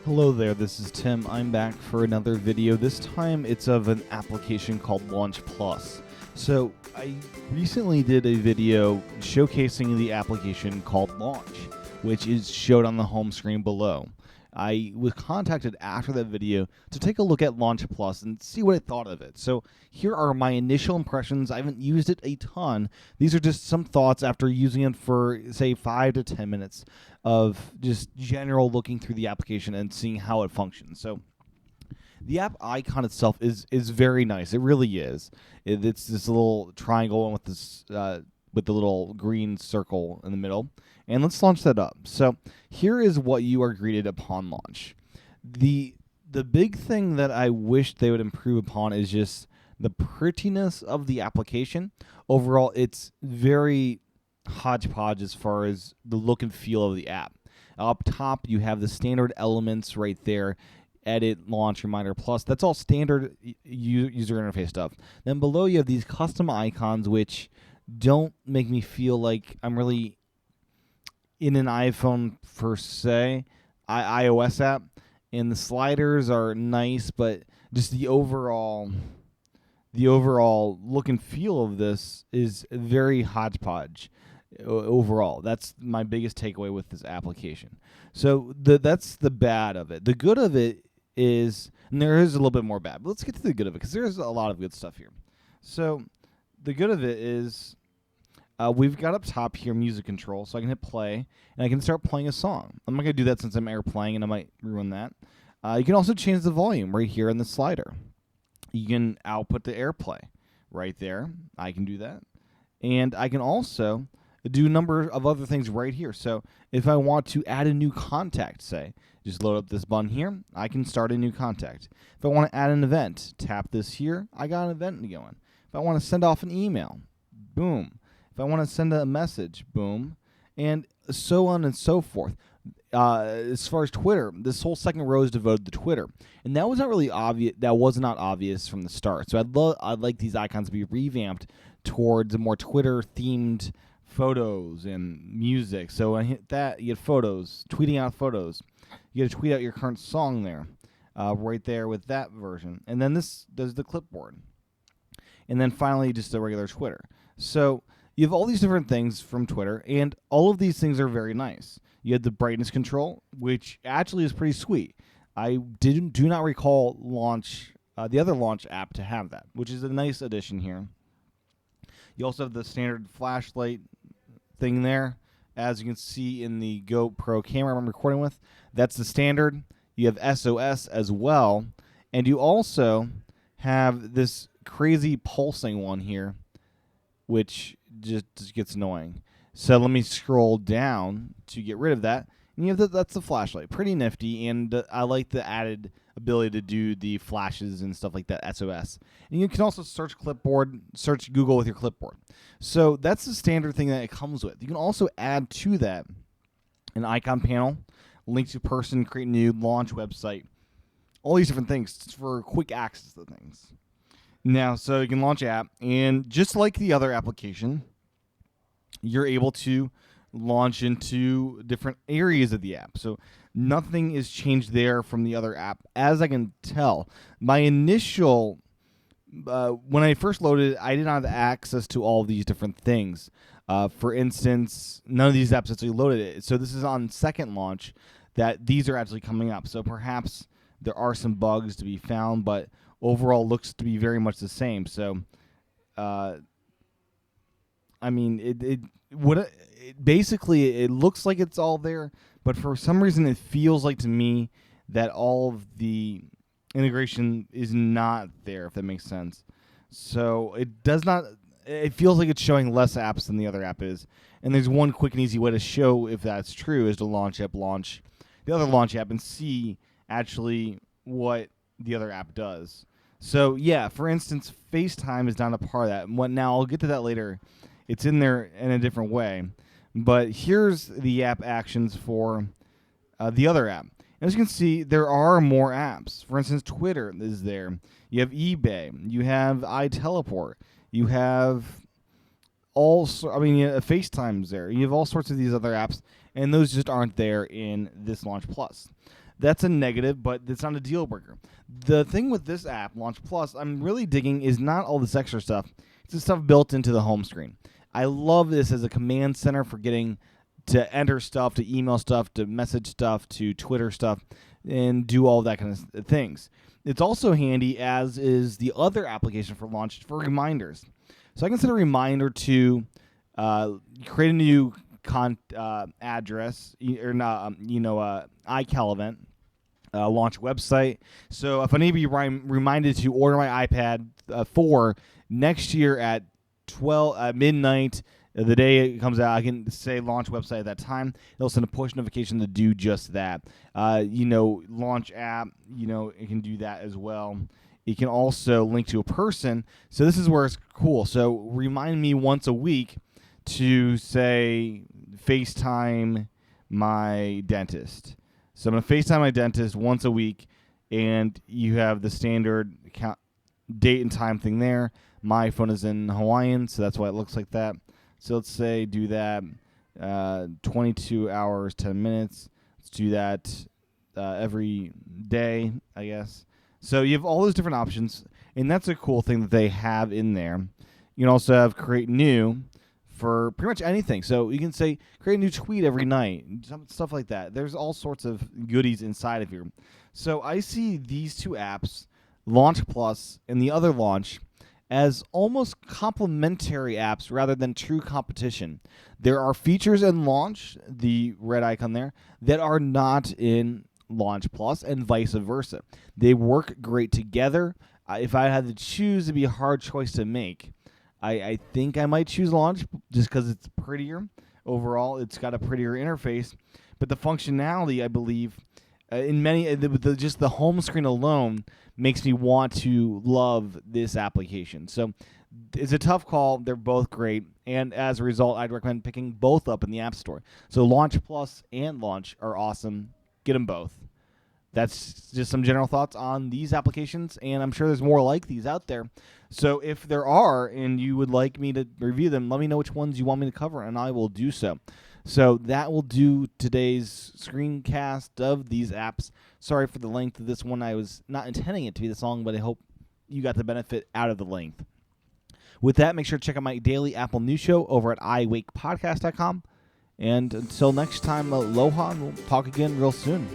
Hello there, this is Tim. I'm back for another video. This time it's of an application called Launch Plus. So I recently did a video showcasing the application called Launch, which is showed on the home screen below. I was contacted after that video to take a look at Launch Plus and see what I thought of it. So here are my initial impressions. I haven't used it a ton. These are just some thoughts after using it for, say, 5 to 10 minutes of just general looking through the application and seeing how it functions. So the app icon itself is very nice. It really is. It's this little triangle with this with the little green circle in the middle. And let's launch that up. So here is what you are greeted upon launch. The big thing that I wish they would improve upon is just the prettiness of the application. Overall, it's very hodgepodge as far as the look and feel of the app. Up top, you have the standard elements right there. Edit, launch, reminder, plus. That's all standard user interface stuff. Then below, you have these custom icons, which don't make me feel like I'm really in an iPhone per se, iOS app. And the sliders are nice, but just the overall look and feel of this is very hodgepodge. Overall, that's my biggest takeaway with this application. So that's the bad of it. The good of it is, and there is a little bit more bad, but let's get to the good of it because there's a lot of good stuff here. So the good of it is we've got up top here music control, so I can hit play and I can start playing a song. I'm not going to do that since I'm airplaying and I might ruin that. You can also change the volume right here in the slider. You can output the AirPlay right there. I can do that. And I can also do a number of other things right here. So if I want to add a new contact, say, just load up this button here, I can start a new contact. If I want to add an event, tap this here, I got an event going. If I want to send off an email, boom. If I want to send a message, boom. And so on and so forth. As far as Twitter, this whole second row is devoted to Twitter. And that was not really obvious. That was not obvious from the start. So I'd like these icons to be revamped towards more Twitter-themed photos and music. So when I hit that, you get photos, tweeting out photos. You get to tweet out your current song there, right there with that version. And then this does the clipboard. And then finally, just a regular Twitter. So you have all these different things from Twitter, and all of these things are very nice. You have the brightness control, which actually is pretty sweet. I do not recall the other Launch app to have that, which is a nice addition here. You also have the standard flashlight thing there. As you can see in the GoPro camera I'm recording with, that's the standard. You have SOS as well, and you also have this crazy pulsing one here, which just gets annoying. So let me scroll down to get rid of that. And you have that's the flashlight. Pretty nifty, and I like the added ability to do the flashes and stuff like that, SOS. And you can also search Google with your clipboard. So that's the standard thing that it comes with. You can also add to that an icon panel, link to person, create new, launch website, all these different things for quick access to things. Now, so you can launch app, and just like the other application, you're able to launch into different areas of the app. So nothing is changed there from the other app. As I can tell, my initial, when I first loaded it, I did not have access to all these different things. For instance, none of these apps actually loaded it. So this is on second launch that these are actually coming up. So perhaps there are some bugs to be found, but overall looks to be very much the same. So, I mean, basically it looks like it's all there, but for some reason it feels like to me that all of the integration is not there, if that makes sense. So it does not. It feels like it's showing less apps than the other app is. And there's one quick and easy way to show if that's true is to launch the other Launch app and see actually what the other app does. So yeah, for instance, FaceTime is not a part of that. Now I'll get to that later. It's in there in a different way. But here's the app actions for the other app. As you can see, there are more apps. For instance, Twitter is there. You have eBay. You have iTeleport. You have FaceTime's there. You have all sorts of these other apps, and those just aren't there in this Launch Plus. That's a negative, but it's not a deal breaker. The thing with this app, Launch Plus, I'm really digging is not all this extra stuff. It's the stuff built into the home screen. I love this as a command center for getting to enter stuff, to email stuff, to message stuff, to Twitter stuff, and do all that kind of things. It's also handy, as is the other application for Launch, for reminders. So I can set a reminder to create a new address, or iCal event, launch website. So if I need to be reminded to order my iPad 4 next year at midnight, the day it comes out, I can say launch website at that time. It'll send a push notification to do just that. Launch app, it can do that as well. It can also link to a person. So this is where it's cool. So remind me once a week to, say, FaceTime my dentist. So I'm going to FaceTime my dentist once a week, and you have the standard date and time thing there. My phone is in Hawaiian, so that's why it looks like that. So let's say do that 22 hours, 10 minutes. Let's do that every day, I guess. So you have all those different options, and that's a cool thing that they have in there. You can also have create new for pretty much anything. So you can say create a new tweet every night, stuff like that. There's all sorts of goodies inside of here. So I see these two apps, Launch Plus and the other Launch, as almost complementary apps rather than true competition. There are features in Launch, the red icon there, that are not in Launch Plus, and vice versa. They work great together. If I had to choose, it'd be a hard choice to make. I think I might choose Launch just because it's prettier. Overall, it's got a prettier interface. But the functionality, I believe, in many, just the home screen alone makes me want to love this application. So it's a tough call. They're both great. And as a result, I'd recommend picking both up in the App Store. So Launch Plus and Launch are awesome. Get them both. That's just some general thoughts on these applications, and I'm sure there's more like these out there. So if there are and you would like me to review them, let me know which ones you want me to cover, and I will do so. So that will do today's screencast of these apps. Sorry for the length of this one. I was not intending it to be this long, but I hope you got the benefit out of the length. With that, make sure to check out my daily Apple News show over at iwakepodcast.com. And until next time, aloha, and we'll talk again real soon.